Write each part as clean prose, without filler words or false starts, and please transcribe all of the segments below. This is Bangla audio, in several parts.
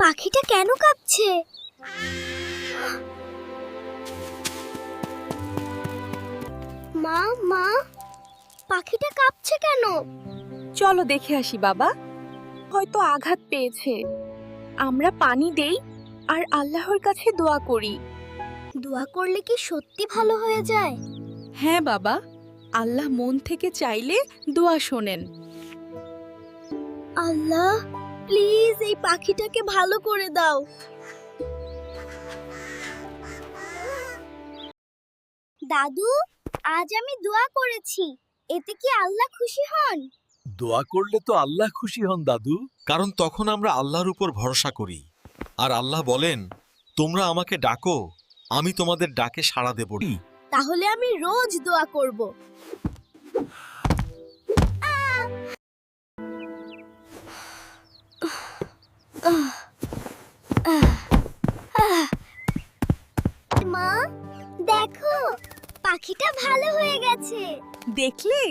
পাখিটা কেন কাঁপছে? মা মা, পাখিটা কাঁপছে কেন? চলো দেখে আসি বাবা, হয়তো আঘাত পেয়েছে। আমরা পানি দেই আর আল্লাহর কাছে দোয়া করি। দোয়া করলে কি সত্যি ভালো হয়ে যায়? হ্যাঁ বাবা, আল্লাহ মন থেকে চাইলে দোয়া শোনেন। আল্লাহ, প্লিজ এই পাখিটাকে ভালো করে দাও। দাদু, আজ আমি দোয়া করেছি, এতে কি আল্লাহ খুশি হন? দোয়া করলে তো আল্লাহ খুশি হন দাদু। কারণ তখন আমরা আল্লাহর উপর ভরসা করি। আর আল্লাহ বলেন, তোমরা আমাকে ডাকো, আমি তোমাদের ডাকে সাড়া দেব। তাহলে আমি রোজ দোয়া করব। মা, দেখো, পাখিটা ভালো হয়ে গেছে। দেখলে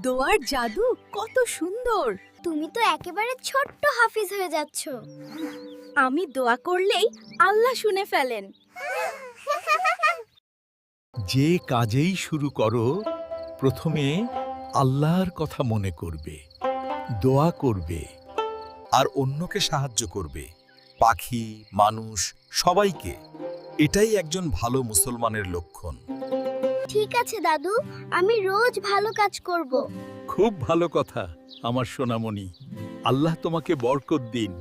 দোয়ার জাদু কত সুন্দর। তুমি তো একেবারে ছোট্ট হাফিজ হয়ে যাচ্ছ। আমি দোয়া করলেই আল্লাহ শুনে ফেলেন। যে কাজেই শুরু করো, প্রথমে আল্লাহর কথা মনে করবে, দোয়া করবে আর অন্যকে সাহায্য করবে, পাখি, মানুষ, সবাইকে। এটাই একজন ভালো মুসলমানের লক্ষণ। ঠিক আছে দাদু, আমি রোজ ভালো কাজ করব। খুব ভালো কথা আমার সোনামণি। আল্লাহ তোমাকে বরকত দিন।